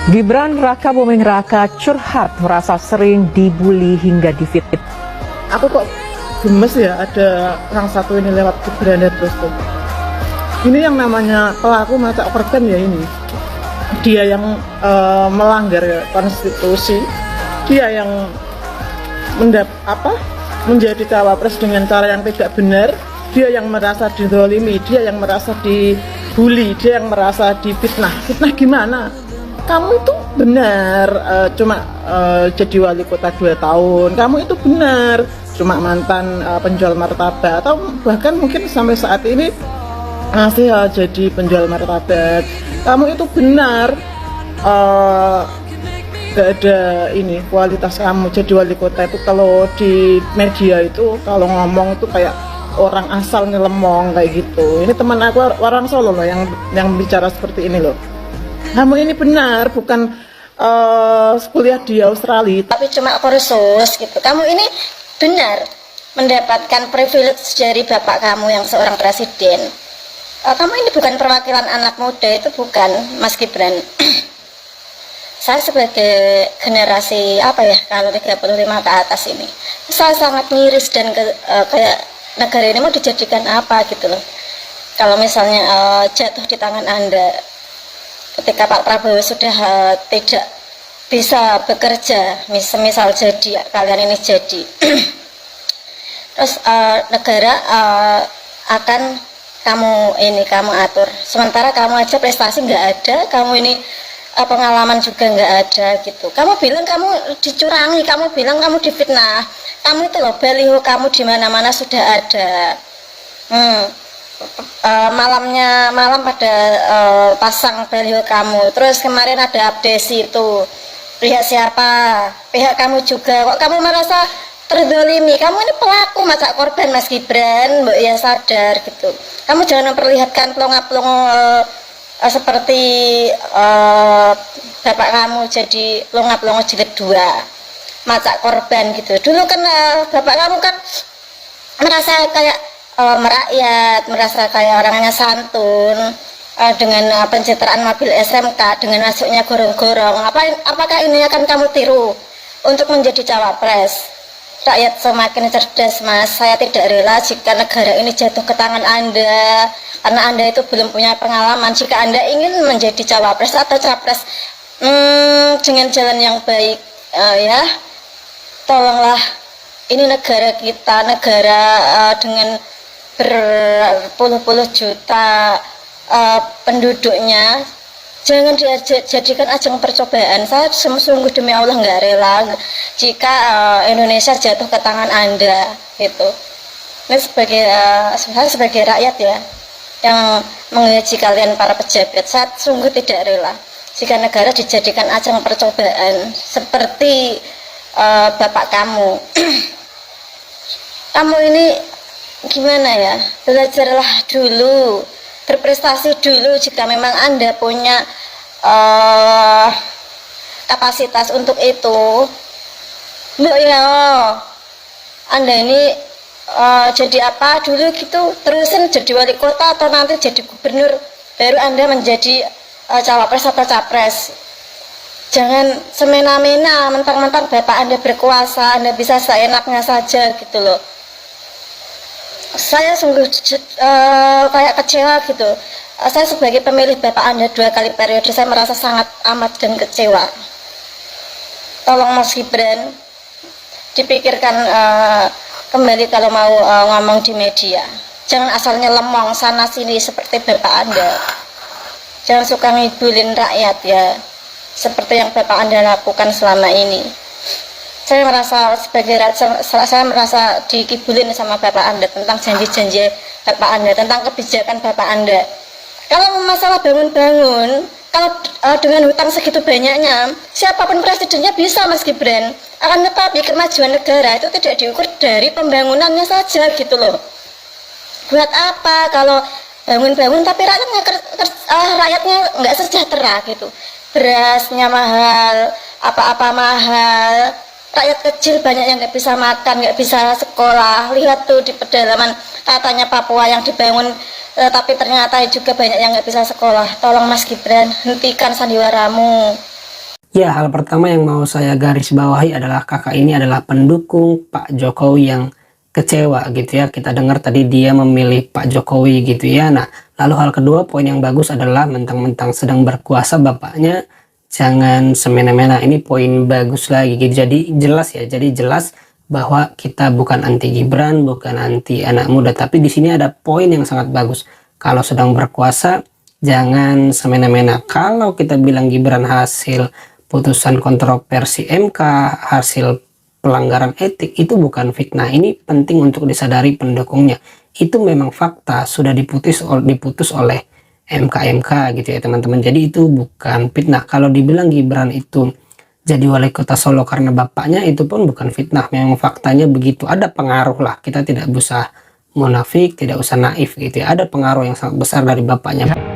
Gibran Raka Buming Raka curhat merasa sering dibully hingga difitnah. Aku kok gemes ya ada orang satu ini lewat Gibran terus tuh. Ini yang namanya pelaku macak korban ya ini. Dia yang melanggar konstitusi, dia yang menjadi cawapres dengan cara yang tidak benar, dia yang merasa dizalimi, dia yang merasa dibully, dia yang merasa difitnah. Fitnah gimana? Kamu itu benar cuma jadi wali kota 2 tahun, kamu itu benar cuma mantan penjual martabak, atau bahkan mungkin sampai saat ini masih jadi penjual martabak. Kamu itu benar gak ada ini kualitas kamu jadi wali kota itu. Kalau di media itu kalau ngomong itu kayak orang asal nyelemong kayak gitu. Ini teman aku orang Solo loh yang bicara seperti ini loh. Kamu ini benar bukan kuliah di Australia tapi cuma kursus gitu. Kamu ini benar mendapatkan privilege dari bapak kamu yang seorang presiden. Kamu ini bukan perwakilan anak muda, itu bukan, Mas Gibran. Saya sebagai generasi kalau 35 ke atas ini, saya sangat miris dan kayak negara ini mau dijadikan apa gitu loh. Kalau misalnya jatuh di tangan Anda ketika Pak Prabowo sudah tidak bisa bekerja, misal jadi kalian ini jadi terus negara akan kamu atur, sementara kamu aja prestasi nggak ada, kamu ini pengalaman juga nggak ada gitu. Kamu bilang kamu dicurangi, kamu bilang kamu difitnah, kamu itu loh baliho kamu di mana-mana sudah ada. Malam pada pasang baliho kamu. Terus kemarin ada abdesi itu, pihak siapa? Pihak kamu juga. Kok kamu merasa terzalimi? Kamu ini pelaku macak korban, Mas Gibran. Mbak ya sadar gitu. Kamu jangan memperlihatkan pelongo-pelongo seperti bapak kamu jadi pelongo-pelongo jilid 2 macak korban gitu. Dulu kan bapak kamu kan merasa kayak merakyat, merasa kayak orangnya santun, dengan pencitraan mobil SMK, dengan masuknya gorong-gorong. Apakah ini akan kamu tiru untuk menjadi cawapres? Rakyat semakin cerdas, Mas. Saya tidak rela jika negara ini jatuh ke tangan Anda, karena Anda itu belum punya pengalaman. Jika Anda ingin menjadi cawapres atau capres dengan jalan yang baik, ya tolonglah. Ini negara kita, negara dengan berpuluh-puluh juta penduduknya, jangan dijadikan ajang percobaan. Saya sungguh demi Allah nggak rela jika Indonesia jatuh ke tangan Anda gitu. Ini sebagai rakyat ya yang menggaji kalian para pejabat, saya sungguh tidak rela jika negara dijadikan ajang percobaan seperti bapak kamu. Kamu ini gimana ya, belajarlah dulu, berprestasi dulu jika memang Anda punya kapasitas untuk itu. Mbak ya, Anda ini jadi apa dulu gitu, terusin jadi wali kota atau nanti jadi gubernur, baru Anda menjadi cawapres atau capres. Jangan semena-mena mentang-mentang bapak Anda berkuasa, Anda bisa seenaknya saja gitu loh. Saya sungguh kayak kecewa gitu. Saya sebagai pemilih bapak Anda 2 kali periode, saya merasa sangat amat dan kecewa. Tolong Mas Gibran dipikirkan kembali kalau mau ngomong di media. Jangan asalnya lemong sana sini seperti bapak Anda. Jangan suka ngibulin rakyat ya, seperti yang bapak Anda lakukan selama ini. Saya merasa saya merasa dikibulin sama bapak Anda tentang janji-janji bapak Anda, tentang kebijakan bapak Anda. Kalau masalah bangun-bangun, kalau dengan hutang segitu banyaknya, siapapun presidennya bisa, Mas Gibran. Akan tetapi kemajuan negara itu tidak diukur dari pembangunannya saja gitu loh. Buat apa kalau bangun-bangun tapi rakyatnya nggak sejahtera gitu. Berasnya mahal, apa-apa mahal. Rakyat kecil banyak yang nggak bisa makan, nggak bisa sekolah. Lihat tuh di pedalaman katanya Papua yang dibangun, tapi ternyata juga banyak yang nggak bisa sekolah. Tolong Mas Gibran, hentikan sandiwaramu. Ya, hal pertama yang mau saya garis bawahi adalah kakak ini adalah pendukung Pak Jokowi yang kecewa gitu ya. Kita dengar tadi dia memilih Pak Jokowi gitu ya. Nah, lalu hal kedua, poin yang bagus adalah mentang-mentang sedang berkuasa bapaknya jangan semena-mena. Ini poin bagus lagi gitu. Jadi jelas ya, jadi jelas bahwa kita bukan anti Gibran, bukan anti anak muda, tapi di sini ada poin yang sangat bagus. Kalau sedang berkuasa jangan semena-mena. Kalau kita bilang Gibran hasil putusan kontroversi MK, hasil pelanggaran etik, itu bukan fitnah. Ini penting untuk disadari pendukungnya. Itu memang fakta, sudah diputus oleh MK gitu ya teman-teman. Jadi itu bukan fitnah. Kalau dibilang Gibran itu jadi wali kota Solo karena bapaknya, itu pun bukan fitnah. Memang faktanya begitu. Ada pengaruh lah. Kita tidak usah munafik, tidak usah naif gitu ya. Ada pengaruh yang sangat besar dari bapaknya.